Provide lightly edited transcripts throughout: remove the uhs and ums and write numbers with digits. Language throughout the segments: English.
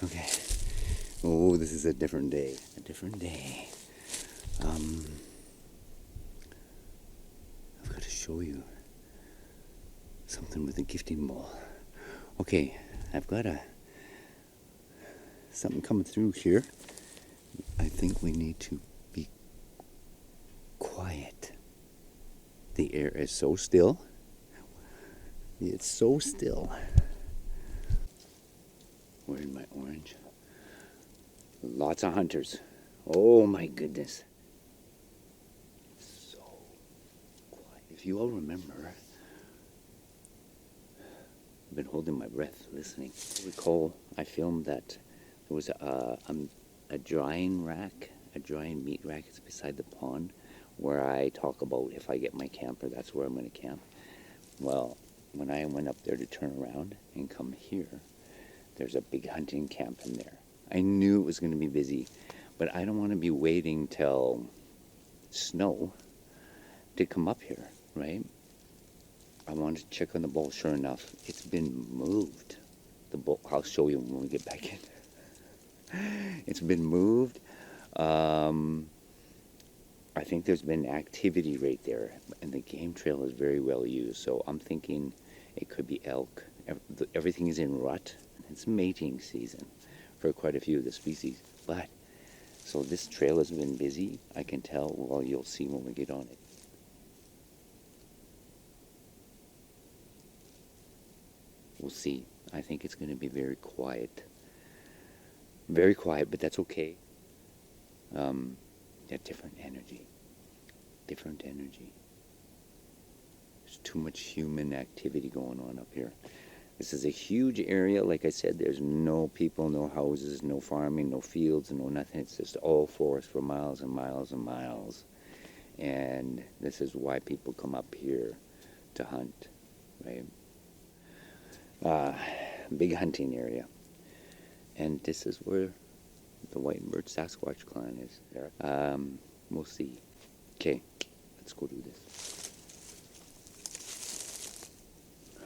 Okay. Oh, this is a different day. A different day. I've got to show you something with a gifting bowl. Okay, I've got something coming through here. I think we need to be quiet. The air is so still. It's so still. Where's my orange? Lots of hunters. Oh my goodness. So quiet. If you all remember, I've been holding my breath listening. I recall I filmed that there was a drying rack, a drying meat rack. It's beside the pond where I talk about if I get my camper, that's where I'm going to camp. Well, when I went up there to turn around and come here, there's a big hunting camp in there. I knew it was going to be busy, but I don't want to be waiting till snow to come up here, right? I wanted to check on the bowl. Sure enough, it's been moved. The bowl, I'll show you when we get back in. It's been moved. I think there's been activity right there, and the game trail is very well used. So I'm thinking it could be elk. Everything is in rut. It's mating season for quite a few of the species. But, so this trail has been busy. I can tell. Well, you'll see when we get on it. We'll see. I think it's going to be very quiet. Very quiet, but that's okay. Different energy. Different energy. There's too much human activity going on up here. This is a huge area. Like I said, there's no people, no houses, no farming, no fields, no nothing. It's just all forest for miles and miles and miles. And this is why people come up here to hunt, right? Big hunting area. And this is where the white and birch SASQUATCH clan is. We'll see. Okay, let's go do this.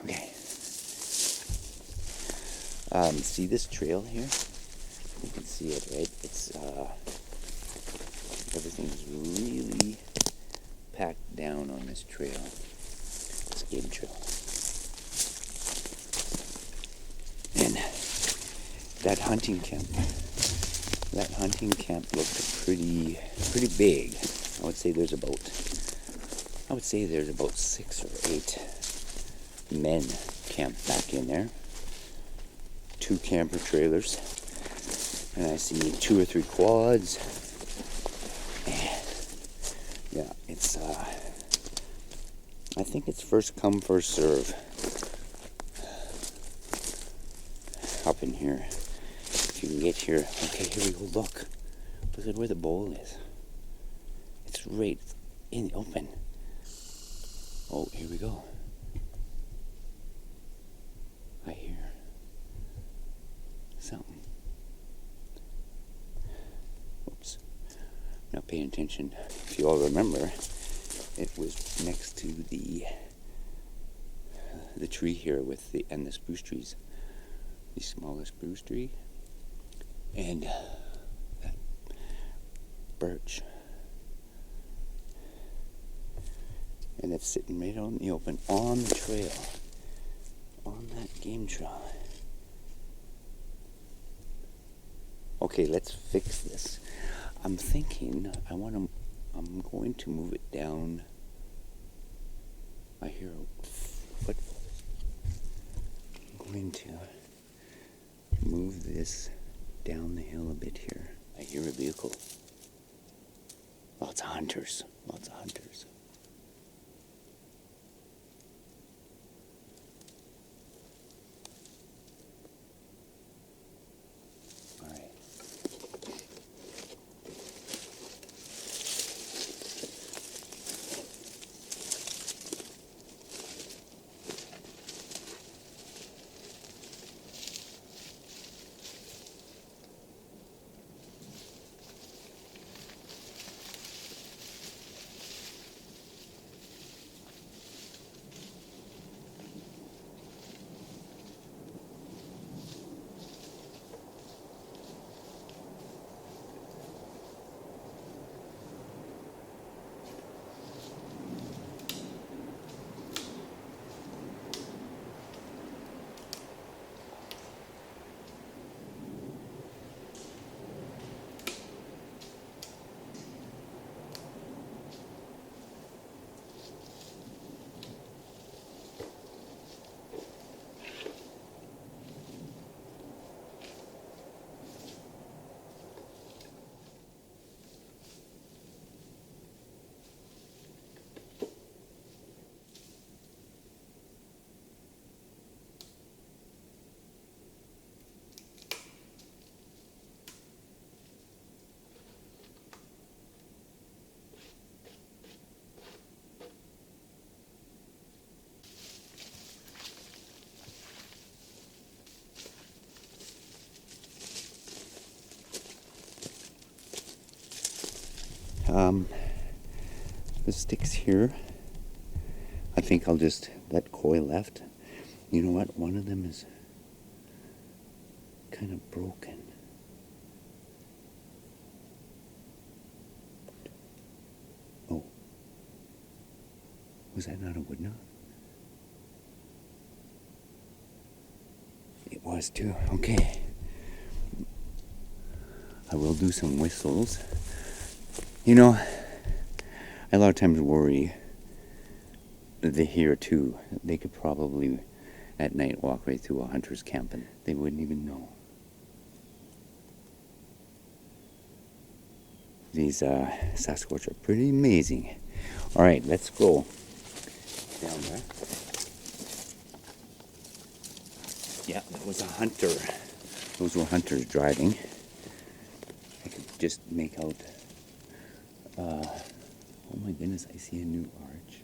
Okay. See this trail here? You can see it, right? It's everything's really packed down on this trail. This game trail. And that hunting camp looked pretty big. I would say there's about 6 or 8 men camped back in there. 2 camper trailers, and I see 2 or 3 quads. And yeah, it's I think it's first come, first serve up in here. If you can get here. Okay, here we go. Look at where the bowl is. It's right in the open. Oh, here we go. I hear something. Oops. Not paying attention. If you all remember, it was next to the tree here with the spruce trees. The smallest spruce tree. And that birch. And it's sitting right out in the open on the trail. On that game trail. Okay, let's fix this. I'm thinking I'm going to move it down. I hear a footfall. I'm going to move this down the hill a bit here. I hear a vehicle. Lots of hunters. Lots of hunters. the sticks here, I think I'll just let Koi left. You know what? One of them is kind of broken. Oh. Was that not a wood knot? It was too. Okay. I will do some whistles. You know, I a lot of times worry that they hear too. They could probably at night walk right through a hunter's camp and they wouldn't even know. These Sasquatch are pretty amazing. All right, let's go down there. Yeah, that was a hunter. Those were hunters driving. I could just make out. Oh my goodness, I see a new arch.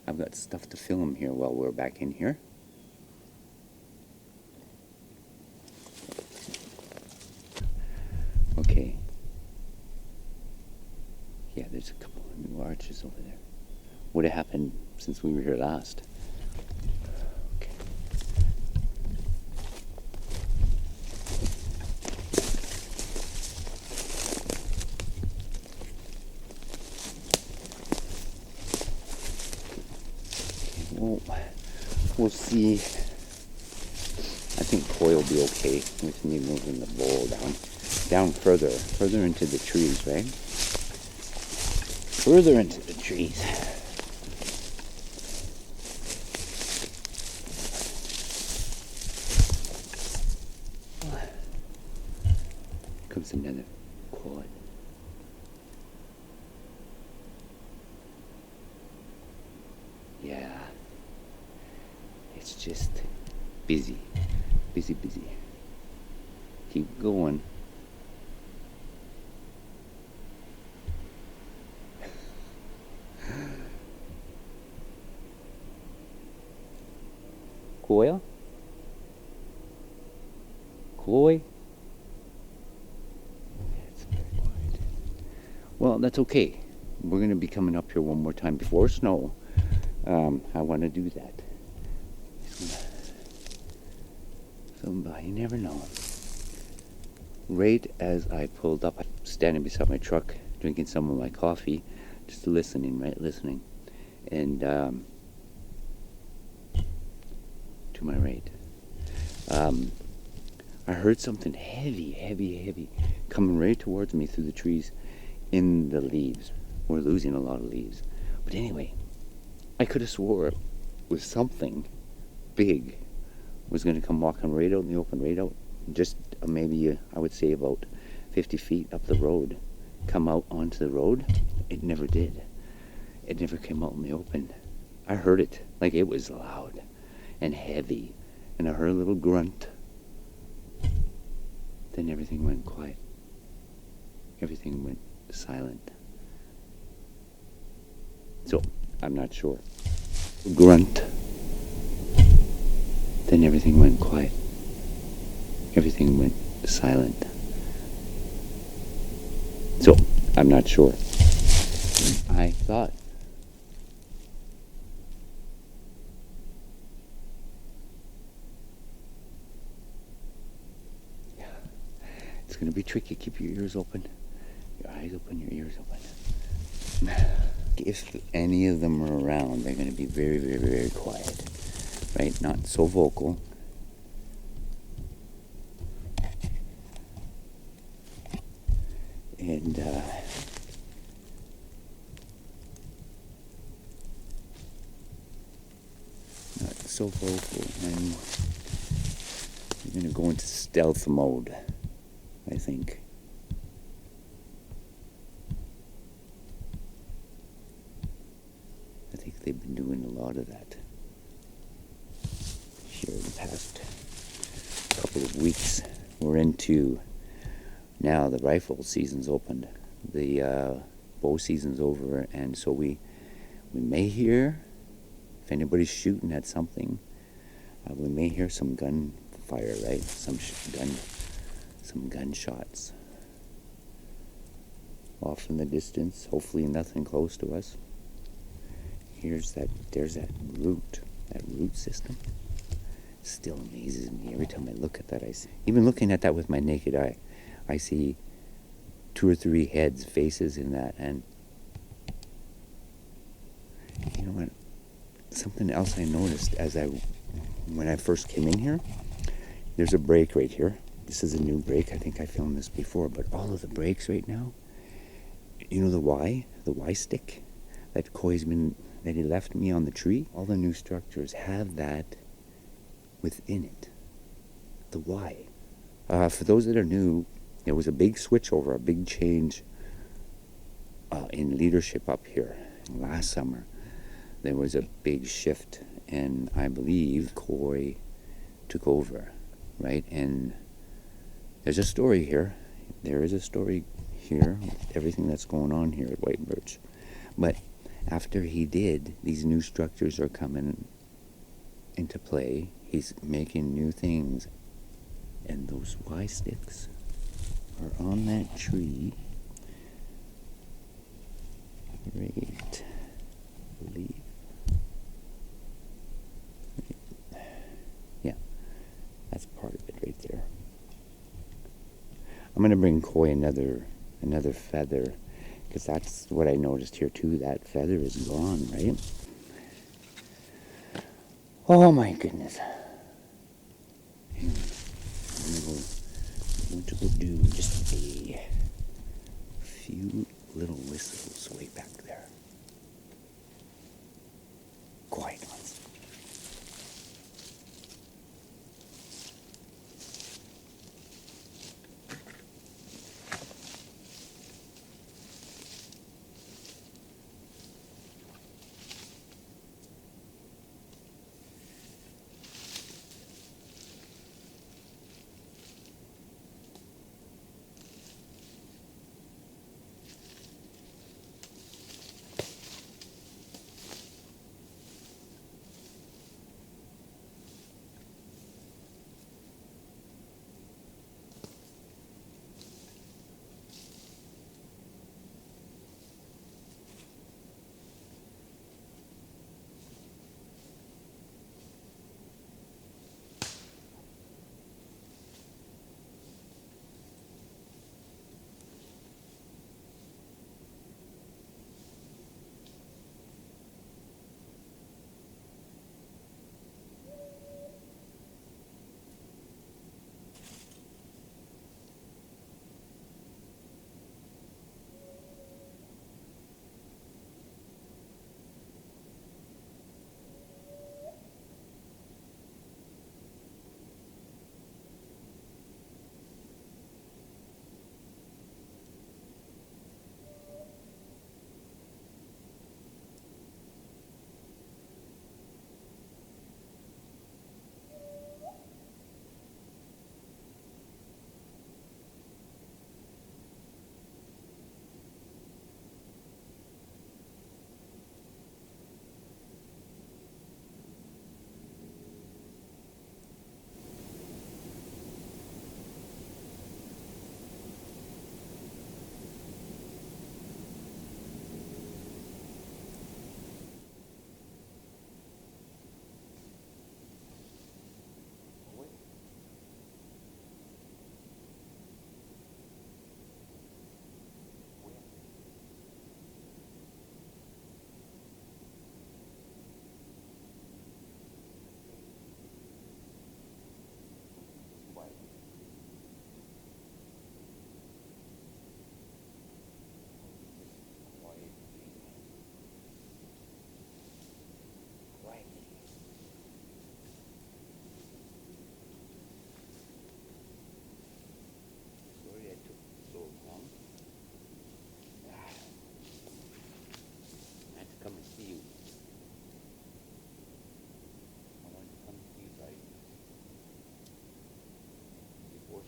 I've got stuff to film here while we're back in here. Okay. Yeah, there's a couple of new arches over there. What had happened since we were here last? Okay. We'll see. I think Koi will be okay with me moving the bowl down further into the trees, right? Further into the trees. Comes another quad. Yeah. It's just busy. Busy. Keep going. Koi? It's very quiet. Well, that's okay. We're going to be coming up here one more time before snow. I want to do that. So, you never know. Right as I pulled up, I'm standing beside my truck, drinking some of my coffee, just listening, right? Listening. And to my right, I heard something heavy, coming right towards me through the trees in the leaves. We're losing a lot of leaves. But anyway, I could have swore it was something big was going to come walking right out in the open, right out, just maybe, I would say about 50 feet up the road, come out onto the road. It never did. It never came out in the open. I heard it, like it was loud and heavy, and I heard a little grunt. Then everything went quiet. Everything went silent. So, I'm not sure. Grunt. Then everything went quiet. Everything went silent. So, I'm not sure. I thought. Yeah. It's going to be tricky. Keep your ears open. Your eyes open, your ears open. If any of them are around, they're going to be very quiet. Right? Not so vocal. And not so vocal. And you're going to go into stealth mode, I think. I think they've been doing a lot of that here in the past couple of weeks. We're into now the rifle season's opened, the bow season's over, and so we may hear, if anybody's shooting at something, we may hear some gunfire, right? Some gunshots. off in the distance. Hopefully nothing close to us. There's that root system. Still amazes me every time I look at that. Even looking at that with my naked eye, I see 2 or 3 heads, faces in that. And you know what? Something else I noticed when I first came in here, there's a break right here. This is a new break. I think I filmed this before, but all of the breaks right now, you know the Y stick that he left me on the tree? All the new structures have that within it. The Y. For those that are new, there was a big switch over, a big change in leadership up here. Last summer, there was a big shift, and I believe Coy took over, right? And there's a story here. There is a story here, everything that's going on here at White Birch. But after he did, these new structures are coming into play. He's making new things. And those Y sticks are on that tree. Right. I believe. Yeah. That's part of it right there. I'm going to bring Coy another feather, because that's what I noticed here too. That feather is gone, right? Oh my goodness. I'm going to go do just a few little whistles way back there. Quiet ones.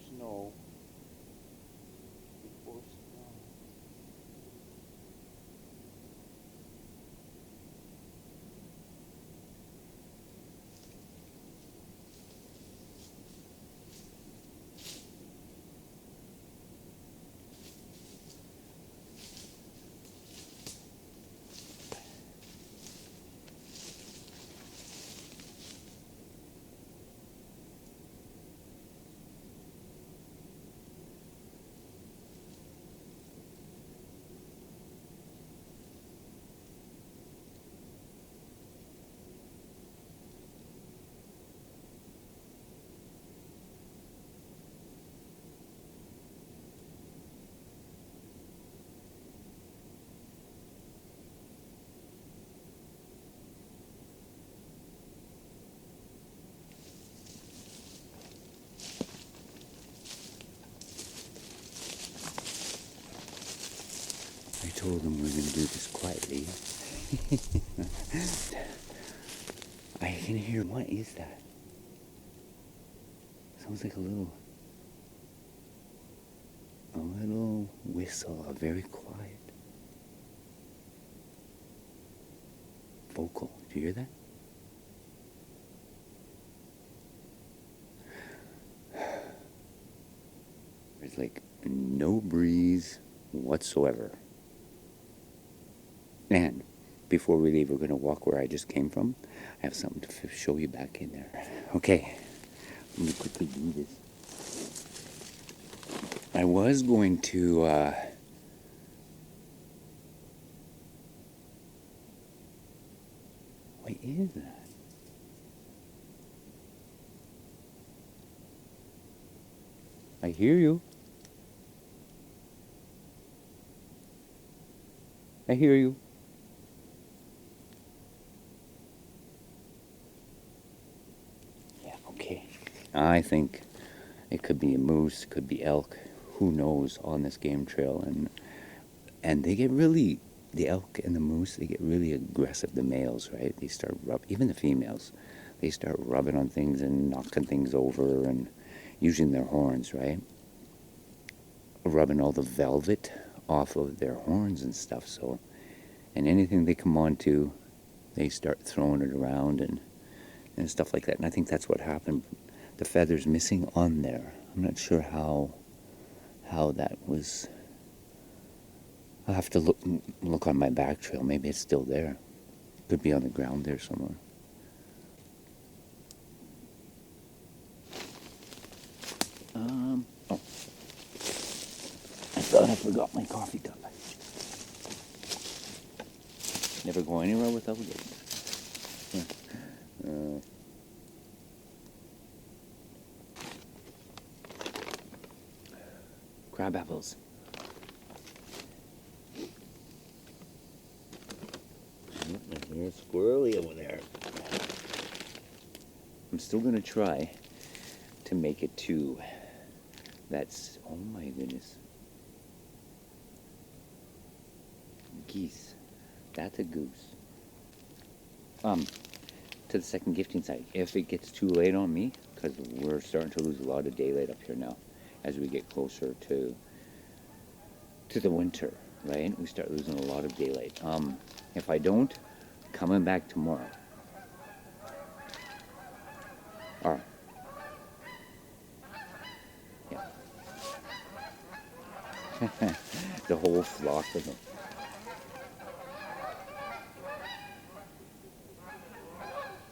Snow. Before snow. I told them we're going to do this quietly. I can hear, what is that? Sounds like a little whistle, a very quiet vocal. Do you hear that? There's like no breeze whatsoever. And before we leave, we're going to walk where I just came from. I have something to show you back in there. Okay, let me quickly do this. I was going to what is that? I hear you. I hear you. Yeah, okay. I think it could be a moose, could be elk, who knows, on this game trail. And they get really, the elk and the moose, they get really aggressive, the males, right? They start even the females, they start rubbing on things and knocking things over and using their horns, right? Rubbing all the velvet off of their horns and stuff. So, and anything they come onto, they start throwing it around and stuff like that. And I think that's what happened. The feather's missing on there. I'm not sure how that was. I'll have to look on my back trail. Maybe it's still there. Could be on the ground there somewhere. Oh. I thought I forgot my coffee cup. Never go anywhere without it. Crab apples. I hear a squirrely over there. I'm still gonna try to make it to that's, oh my goodness. Geese. That's a goose. To the second gifting site. If it gets too late on me, because we're starting to lose a lot of daylight up here now, as we get closer to the winter, right? We start losing a lot of daylight. If I don't, coming back tomorrow. Or, yeah. The whole flock of them.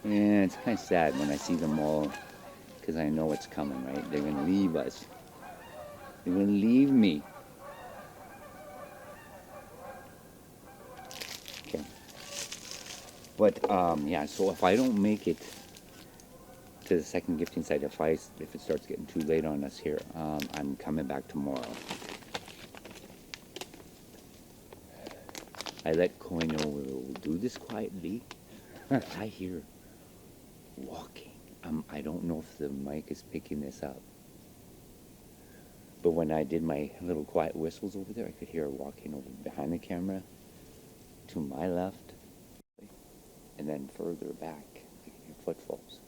Yeah, it's kind of sad when I see them all, because I know it's coming, right? They're going to leave us. They're going to leave me. Okay. But, yeah, so if I don't make it to the second gifting site, if it starts getting too late on us here, I'm coming back tomorrow. I let Coy know we'll do this quietly. I hear walking. I don't know if the mic is picking this up. But when I did my little quiet whistles over there, I could hear her walking over behind the camera to my left. And then further back, I could hear footfalls.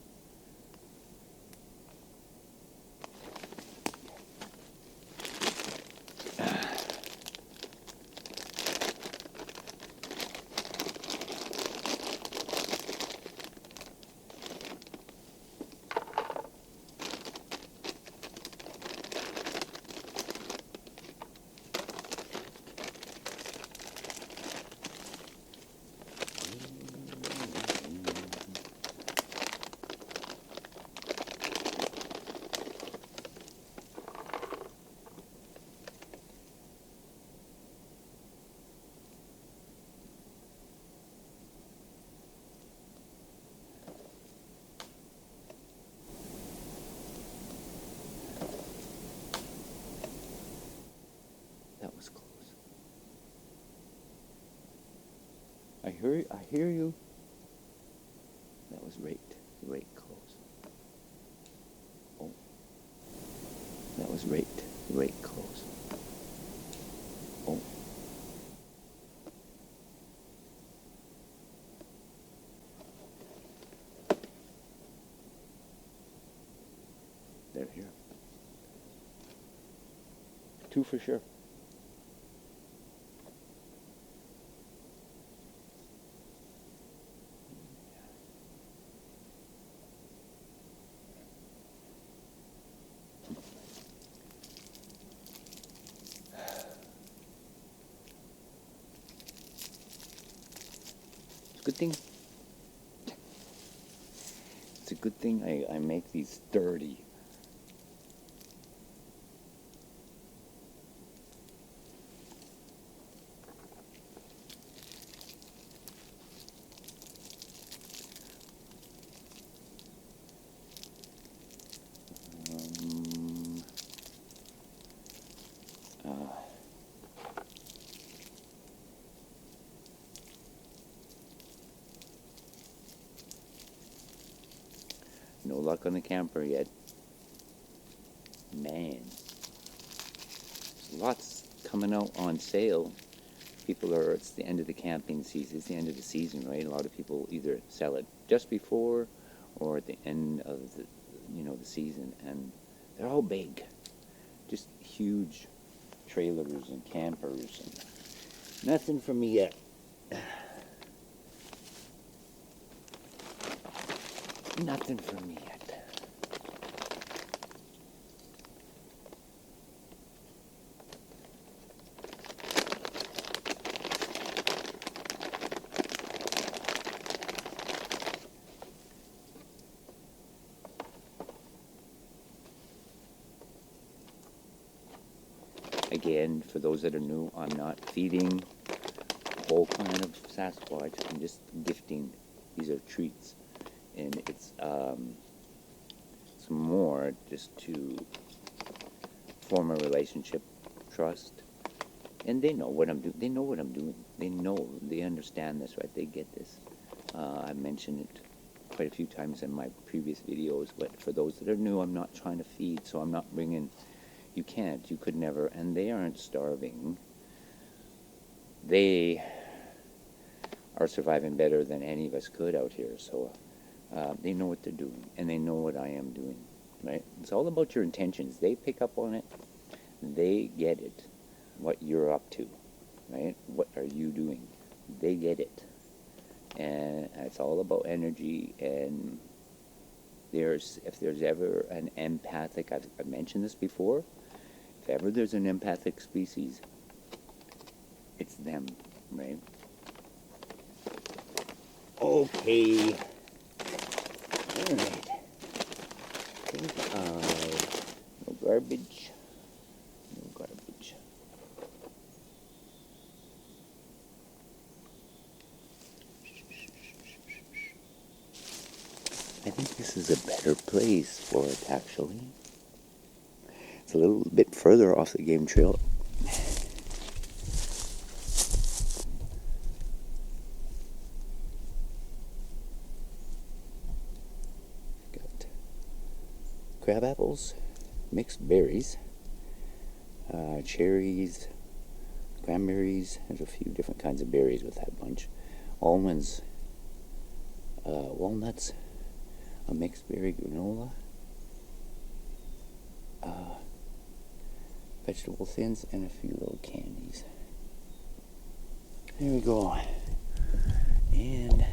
That was close. I hear you. That was right close. Oh. That was right close. Oh. 2 for sure. Good thing. It's a good thing I make these sturdy. No luck on the camper yet. Man. Lots coming out on sale. It's the end of the camping season. It's the end of the season, right? A lot of people either sell it just before or at the end of the season. And they're all big. Just huge trailers and campers. And nothing for me yet. Nothing for me yet. Again, for those that are new, I'm not feeding a whole clan of Sasquatch. I'm just gifting. These are treats. And it's more just to form a relationship, trust, and they know what I'm doing. They know what I'm doing. They understand this, right? They get this. I've mentioned it quite a few times in my previous videos, but for those that are new, I'm not trying to feed, so I'm not bringing. You can't. You could never, and they aren't starving. They are surviving better than any of us could out here, so. They know what they're doing, and they know what I am doing, right? It's all about your intentions. They pick up on it. They get it, what you're up to, right? What are you doing? They get it. And it's all about energy, and if there's ever an empathic, I've mentioned this before, if ever there's an empathic species, it's them, right? Okay. Alright. No garbage. No garbage. I think this is a better place for it, actually. It's a little bit further off the game trail. Crab apples, mixed berries, cherries, cranberries. There's a few different kinds of berries with that bunch. Almonds, walnuts, a mixed berry granola, vegetable thins, and a few little candies. There we go. And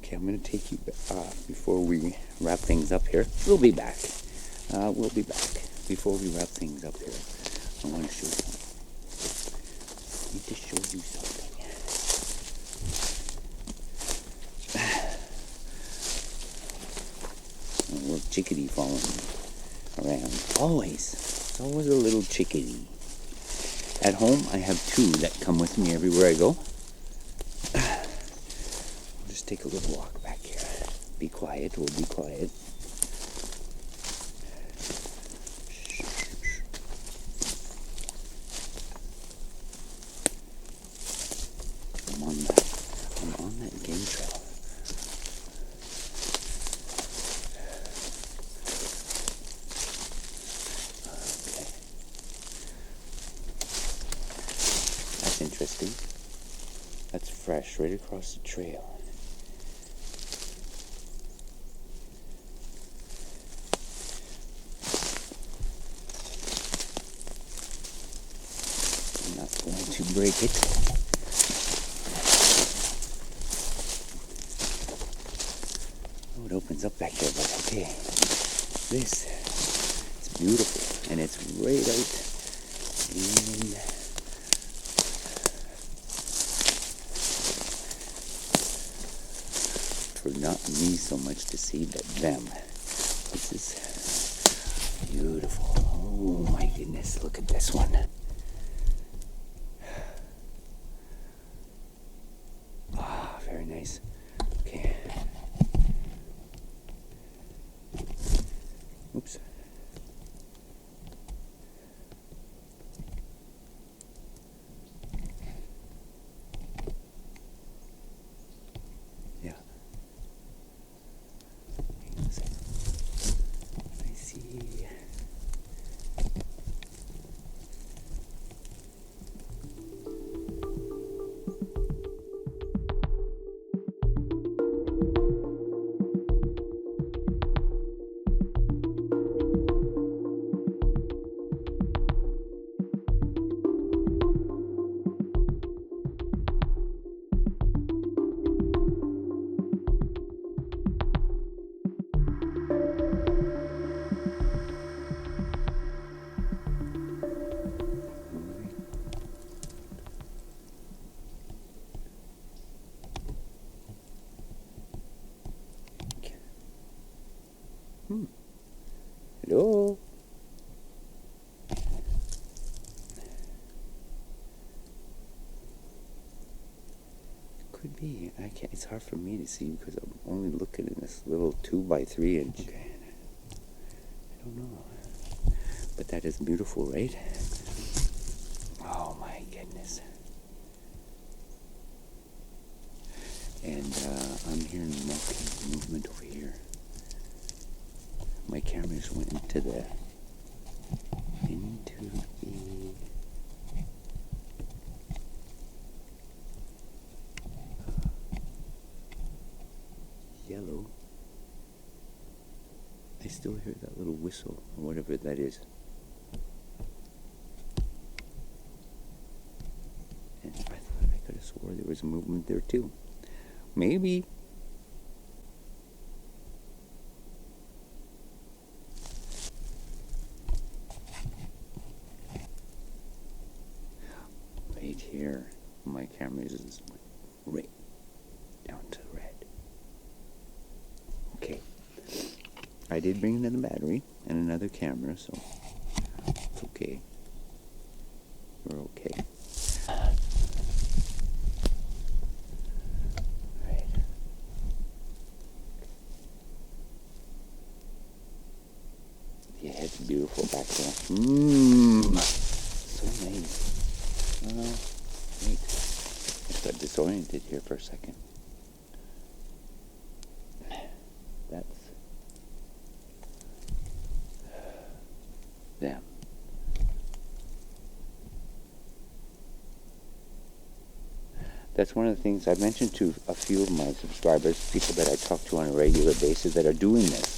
okay, I'm going to take you before we wrap things up here. We'll be back. We'll be back. Before we wrap things up here, I want to show you something. I need to show you something. A little chickadee following me around. Always. It's always a little chickadee. At home, I have 2 that come with me everywhere I go. Take a little walk back here. Be quiet. We'll be quiet. I'm on that game trail. Okay. That's interesting. That's fresh, right across the trail. break it. Oh, it opens up back there, but okay. This, it's beautiful, and it's right out in, for not me so much to see, but them. This is beautiful. Oh my goodness, look at this one. Ah, very nice. Okay. Oops. Yeah. Hang on a second. I see. Hello? Could be. I can't. It's hard for me to see because I'm only looking in this little 2x3 inch. Okay. I don't know. But that is beautiful, right? Oh my goodness. And I'm hearing movement over here. My camera just went into the yellow. I still hear that little whistle or whatever that is. And I thought I could have swore there was movement there too. Maybe. Right here, my camera is right down to red. Okay. I did bring another battery and another camera, so it's okay. We're okay. Right. Yeah, it's beautiful back there. So nice. Wait. I just got disoriented here for a second. That's them. That's one of the things I've mentioned to a few of my subscribers, people that I talk to on a regular basis that are doing this.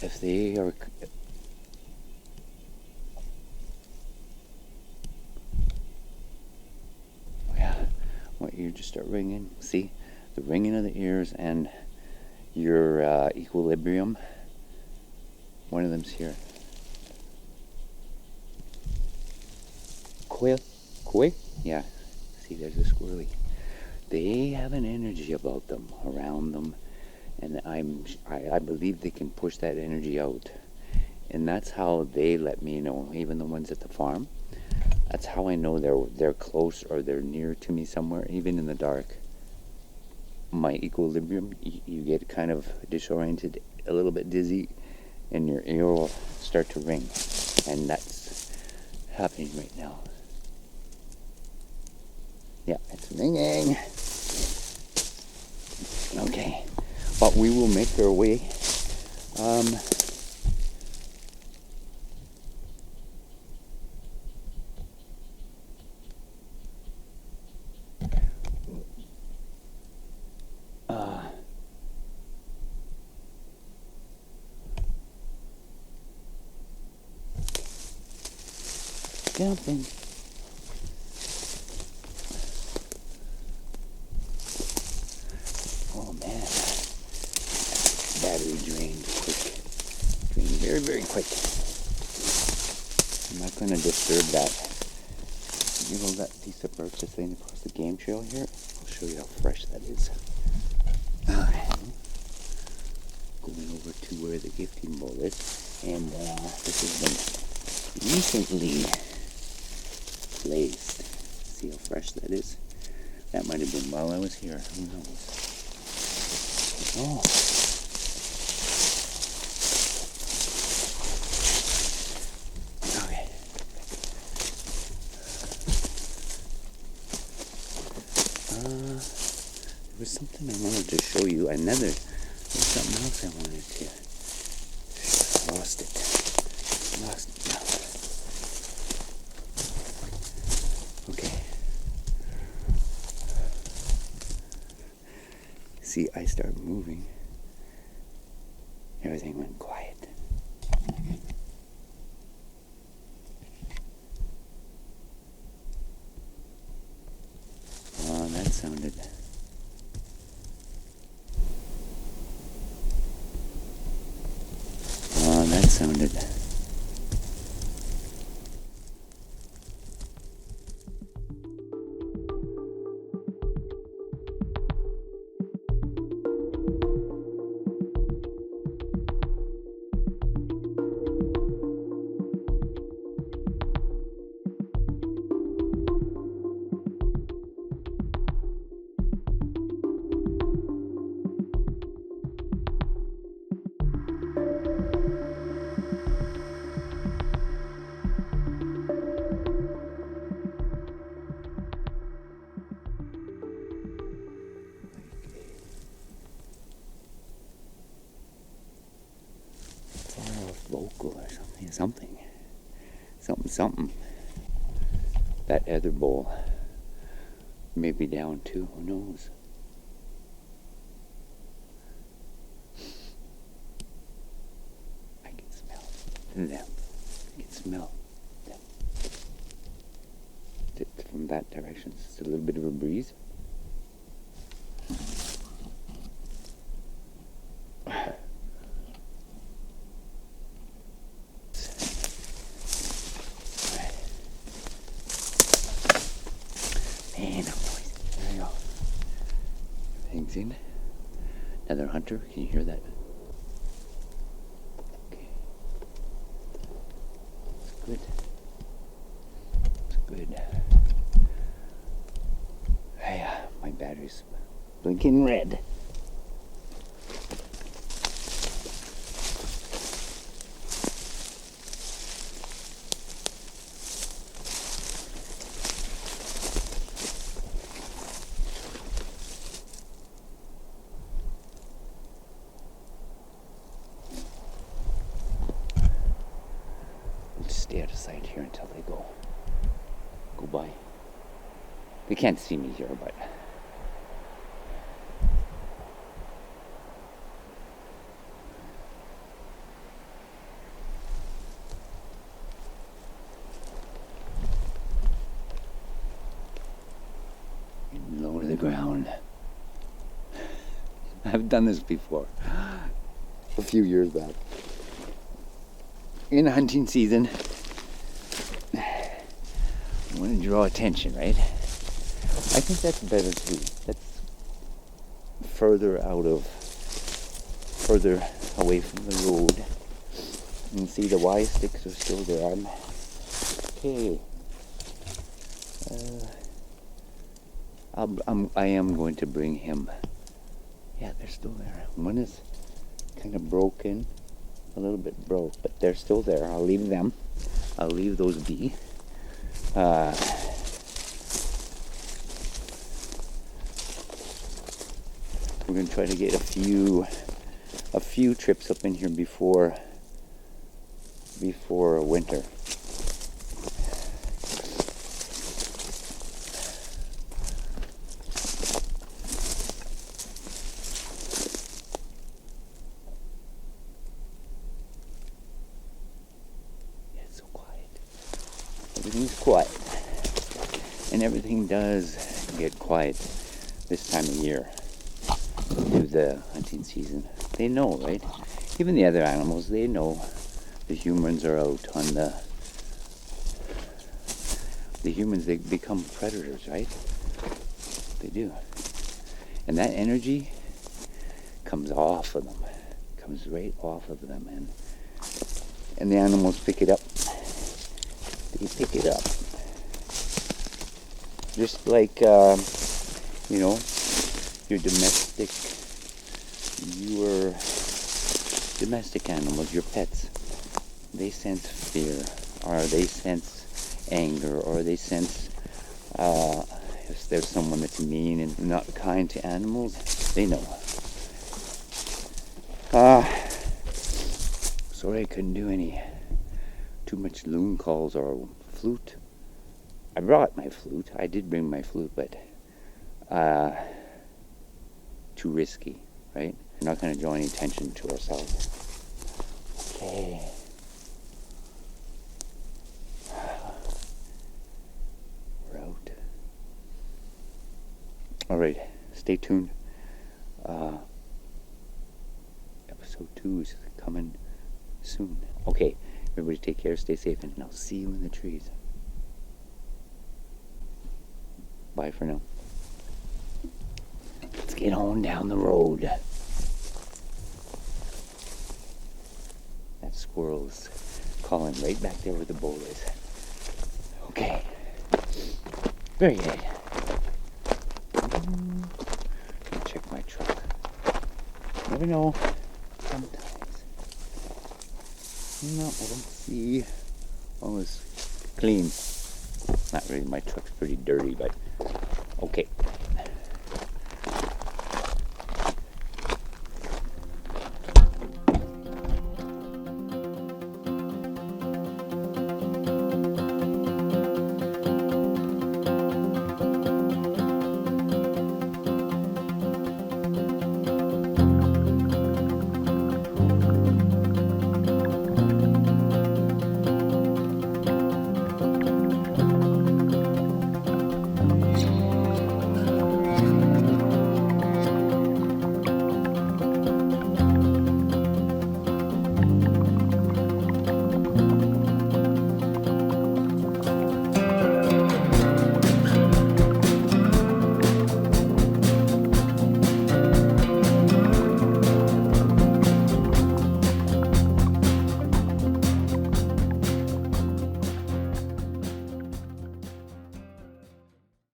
If they are what ear just start ringing? See, the ringing of the ears and your equilibrium. One of them's here. Koi? Yeah. See, there's a squirrely. They have an energy about them, around them, and I believe they can push that energy out. And that's how they let me know, even the ones at the farm. That's how I know they're close or they're near to me somewhere, even in the dark. My equilibrium, you get kind of disoriented, a little bit dizzy, and your ear will start to ring. And that's happening right now. Yeah, it's ringing. Okay, but we will make our way. jumping. Oh man, battery drained quick. Drained very, very quick. I'm not going to disturb that. You know that piece of birch that's laying across the game trail here? I'll show you how fresh that is. Alright. Going over to where the gifting bowl is. And this has been recently placed. See how fresh that is? That might have been while I was here. Who knows? Oh. Okay. There was something I wanted to show you. There's something else I wanted to. Lost it. Okay. See, I started moving. Everything went quiet. Oh, that sounded. Vocal or something. That other bowl may be down too. Who knows? I can smell them. I can smell them. From that direction, it's a little bit of a breeze. There you go. Everything's in. Another hunter. Can you hear that? Okay. It's good. It's good. Hey, my battery's blinking red. Stay out of sight here until they go by. They can't see me here, but lower the ground. I've done this before a few years back in hunting season. I want to draw attention, right? I think that's better too. That's further away from the road. And see, the Y sticks are still there. Okay. I am going to bring him. Yeah, they're still there. One is kind of broken, a little bit broke, but they're still there. I'll leave them. I'll leave those be. We're going to try to get a few trips up in here before winter. Everything's quiet. And everything does get quiet this time of year through the hunting season. They know, right? Even the other animals, they know the humans are out on the humans, they become predators, right? They do. And that energy comes off of them, comes right off of them, and the animals pick it up. They pick it up. Just like, you know, your domestic animals, your pets, they sense fear, or they sense anger, or they sense if there's someone that's mean and not kind to animals, they know. Sorry I couldn't do too much loon calls or flute. I brought my flute. I did bring my flute, but too risky, right? We're not going to draw any attention to ourselves. Okay. We're out. All right, stay tuned. Episode 2 is coming soon. Okay, everybody take care, stay safe, and I'll see you in the trees. Bye for now. Let's get on down the road. That squirrel is calling right back there where the bull is. Okay. Very good. Check my truck. Never know. Sometimes. No, I don't see. All is clean. Not really. My truck's pretty dirty, but okay.